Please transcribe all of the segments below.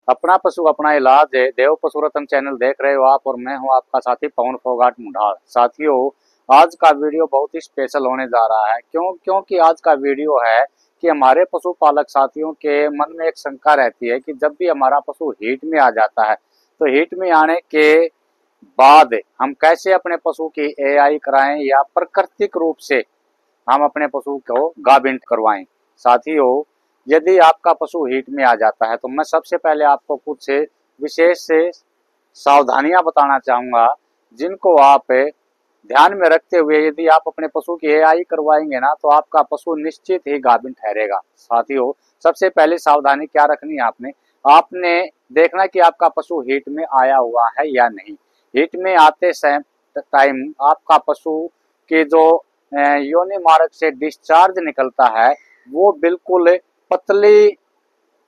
अपना पशु अपना इलाज है। देव पशु रत्न चैनल देख रहे हो आप और मैं हूं आपका साथी पवन फोगाट मुंडाल। साथियों, आज का वीडियो बहुत ही स्पेशल होने जा रहा है। क्योंकि आज का वीडियो है कि हमारे पशुपालक साथियों के मन में एक शंका रहती है कि जब भी हमारा पशु हीट में आ जाता है तो हीट में आने के बाद हम कैसे अपने पशु की एआई कराएं या प्राकृतिक रूप से हम अपने पशु को गाभिन करवाएं। साथियों, यदि आपका पशु हीट में आ जाता है तो मैं सबसे पहले आपको कुछ विशेष से सावधानियां बताना चाहूंगा, जिनको आप ध्यान में रखते हुए यदि आप अपने पशु की एआई करवाएंगे ना तो आपका पशु निश्चित ही गाभिन ठहरेगा। साथियों, सबसे पहले सावधानी क्या रखनी है, आपने आपने देखना कि आपका पशु हीट में आया हुआ है या नहीं। हीट में आते टाइम आपका पशु की जो योनि मार्ग से डिस्चार्ज निकलता है वो बिल्कुल पतली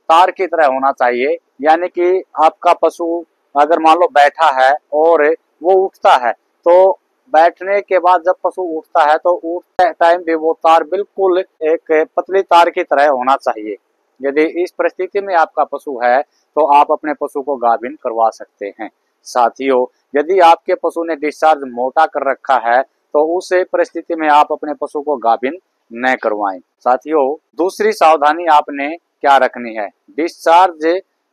तार की तरह होना चाहिए। यानी कि आपका पशु अगर मान लो बैठा है और वो उठता है तो बैठने के बाद जब पशु उठता है तो उठते टाइम भी वो तार बिल्कुल एक पतली तार की तरह होना चाहिए। यदि इस परिस्थिति में आपका पशु है तो आप अपने पशु को गाभिन करवा सकते हैं। साथियों, यदि आपके पशु ने डिस्चार्ज मोटा कर रखा है तो उस परिस्थिति में आप अपने पशु को गाभिन न करवाएं। साथियों, दूसरी सावधानी आपने क्या रखनी है, डिस्चार्ज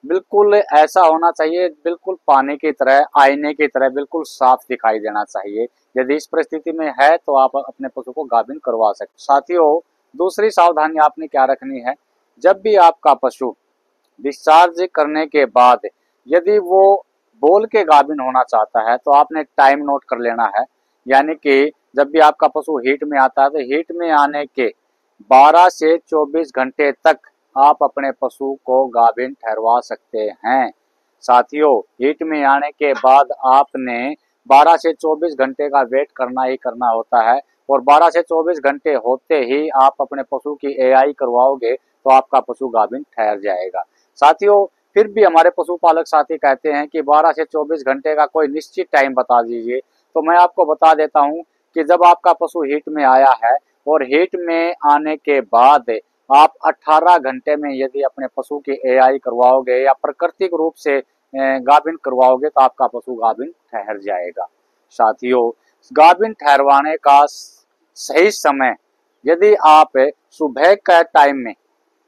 बिल्कुल ऐसा होना चाहिए, बिल्कुल पानी की तरह, आईने की तरह बिल्कुल साफ दिखाई देना चाहिए। यदि इस परिस्थिति में है तो आप अपने पशु को गाभिन करवा सकते। साथियों, दूसरी सावधानी आपने क्या रखनी है, जब भी आपका पशु डिस्चार्ज करने के बाद यदि वो बोल के गाभिन होना चाहता है तो आपने टाइम नोट कर लेना है। यानी कि जब भी आपका पशु हीट में आता है तो हीट में आने के 12 से 24 घंटे तक आप अपने पशु को गाभिन ठहरवा सकते हैं। साथियों, हीट में आने के बाद आपने 12 से 24 घंटे का वेट करना ही करना होता है और 12 से 24 घंटे होते ही आप अपने पशु की एआई करवाओगे तो आपका पशु गाभिन ठहर जाएगा। साथियों, फिर भी हमारे पशुपालक साथी कहते हैं कि 12 से 24 घंटे का कोई निश्चित टाइम बता दीजिए, तो मैं आपको बता देता हूं कि जब आपका पशु हीट में आया है और हीट में आने के बाद आप 18 घंटे में यदि अपने पशु की एआई करवाओगे या प्राकृतिक रूप से गाभिन करवाओगे तो आपका पशु गाभिन ठहर जाएगा। साथियों, गाभिन ठहरवाने का सही समय यदि आप सुबह का टाइम में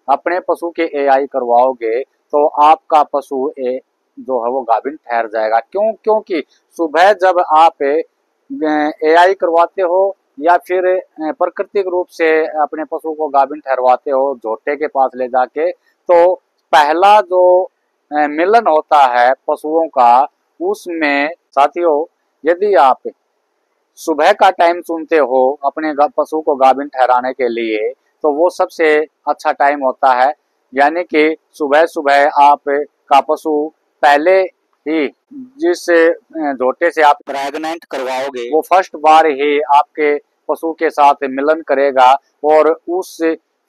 अपने पशु के एआई करवाओगे तो आपका पशु जो है वो गाभिन ठहर जाएगा। क्योंकि सुबह जब आप एआई करवाते हो या फिर प्राकृतिक रूप से अपने पशु को गाभिन ठहरवाते हो झोटे के पास ले जाके, तो पहला जो मिलन होता है पशुओं का उसमें, साथियों, यदि आप सुबह का टाइम चुनते हो अपने पशु को गाभिन ठहराने के लिए तो वो सबसे अच्छा टाइम होता है। यानी कि सुबह सुबह आप का पशु पहले ही जिस झोटे से आप प्रेग्नेंट करवाओगे वो फर्स्ट बार ही आपके पशु के साथ मिलन करेगा और उस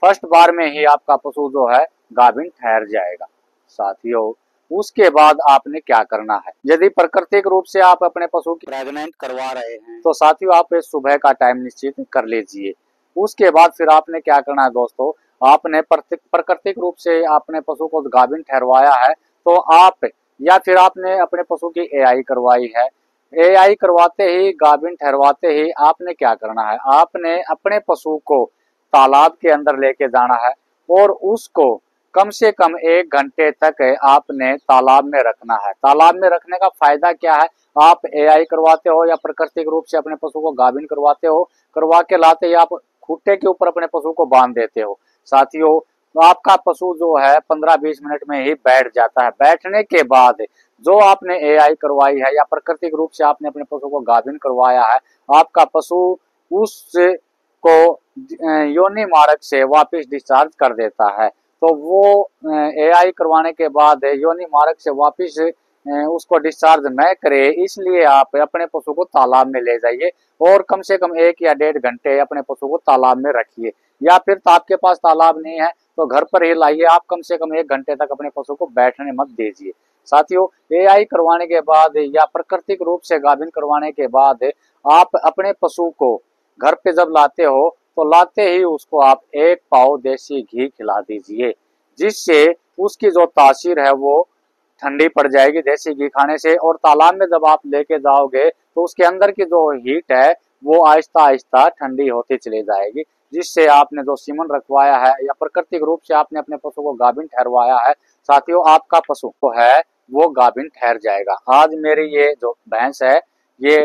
फर्स्ट बार में ही आपका पशु जो है गाभिन ठहर जाएगा। साथियों, उसके बाद आपने क्या करना है, यदि प्राकृतिक रूप से आप अपने पशु की प्रेग्नेंट करवा रहे हैं तो साथियों आप सुबह का टाइम निश्चित कर लीजिए। उसके बाद फिर आपने क्या करना है दोस्तों, आपने प्राकृतिक रूप से अपने पशु को गाभिन ठहरवाया है तो आप या फिर आपने अपने पशु की एआई करवाई है, एआई करवाते ही गाभिन ठहरवाते ही आपने क्या करना है, आपने अपने पशु को तालाब के अंदर लेके जाना है और उसको कम से कम 1 घंटे तक आपने तालाब में रखना है। तालाब में रखने का फायदा क्या है, आप एआई करवाते हो या प्राकृतिक रूप से अपने पशु को गाभिन करवाते हो, करवा के लाते ही आप खूंटे के ऊपर अपने पशु को बांध देते हो। साथियों, तो आपका पशु जो है 15-20 मिनट में ही बैठ जाता है। बैठने के बाद जो आपने एआई करवाई है या प्राकृतिक रूप से आपने अपने पशु को गाभिन करवाया है, आपका पशु उस को योनि मार्ग से वापस डिस्चार्ज कर देता है। तो वो एआई करवाने के बाद योनि मार्ग से वापस उसको डिस्चार्ज न करे, इसलिए आप अपने पशु को तालाब में ले जाइए और कम से कम 1 या 1.5 घंटे अपने पशु को तालाब में रखिए। या फिर तो आपके पास तालाब नहीं है तो घर पर ही लाइए, आप कम से कम 1 घंटे तक अपने पशु को बैठने मत दीजिए। साथियों, एआई करवाने के बाद या प्राकृतिक रूप से गाभिन करवाने के बाद आप अपने पशु को घर पे जब लाते हो तो लाते ही उसको आप 1 पाव देसी घी खिला दीजिए, जिससे उसकी जो तासीर है वो ठंडी पड़ जाएगी देसी घी खाने से। और तालाब में जब आप लेके जाओगे तो उसके अंदर की जो हीट है वो आहिस्ता आहिस्ता ठंडी होती चली जाएगी, जिससे आपने जो सीमन रखवाया है या प्राकृतिक रूप से आपने अपने पशु को गाभिन ठहरवाया है, साथियों आपका पशु को है वो गाभिन ठहर जाएगा। आज मेरी ये जो भैंस है ये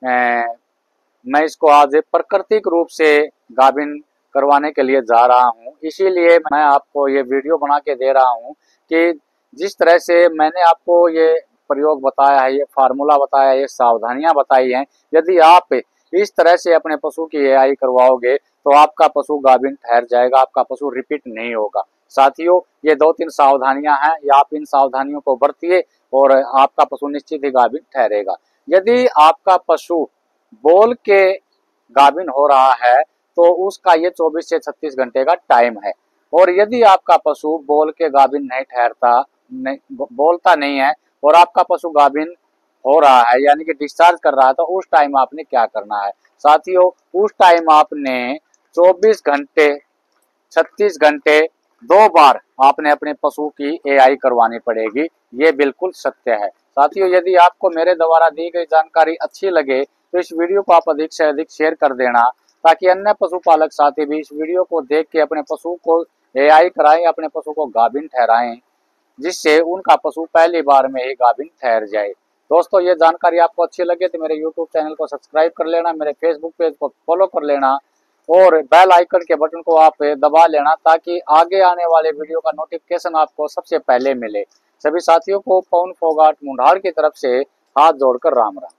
मैं इसको आज प्राकृतिक रूप से गाभिन करवाने के लिए जा रहा हूँ, इसीलिए मैं आपको ये वीडियो बना के दे रहा हूँ कि जिस तरह से मैंने आपको ये प्रयोग बताया है, ये फार्मूला बताया है, ये सावधानियां बताई हैं, यदि आप इस तरह से अपने पशु की एआई करवाओगे तो आपका पशु गाभिन ठहर जाएगा, आपका पशु रिपीट नहीं होगा। साथियों ये 2-3 सावधानियां हैं, या आप इन सावधानियों को बरतिए और आपका पशु निश्चित ही गाभिन ठहरेगा। यदि आपका पशु बोल के गाभिन हो रहा है तो उसका ये 24 से 36 घंटे का टाइम है। और यदि आपका पशु बोल के गाभिन नहीं ठहरता, नहीं बोलता नहीं है और आपका पशु गाभिन हो रहा है यानी कि डिस्चार्ज कर रहा है, तो उस टाइम आपने क्या करना है साथियों, उस टाइम आपने 24 घंटे 36 घंटे 2 बार आपने अपने पशु की एआई करवानी पड़ेगी। ये बिल्कुल सत्य है। साथियों यदि आपको मेरे द्वारा दी गई जानकारी अच्छी लगे तो इस वीडियो को आप अधिक से अधिक शेयर कर देना, ताकि अन्य पशुपालक साथी भी इस वीडियो को देख के अपने पशु को एआई कराएं, अपने पशु को गाभिन ठहराएं, जिससे उनका पशु पहली बार में ही गाभिन ठहर जाए। दोस्तों ये जानकारी आपको अच्छी लगे तो मेरे यूट्यूब चैनल को सब्सक्राइब कर लेना, मेरे फेसबुक पेज को फॉलो कर लेना और बेल आइकन के बटन को आप दबा लेना, ताकि आगे आने वाले वीडियो का नोटिफिकेशन आपको सबसे पहले मिले। सभी साथियों को पवन फोगाट मुंडाल की तरफ से हाथ जोड़कर राम राम।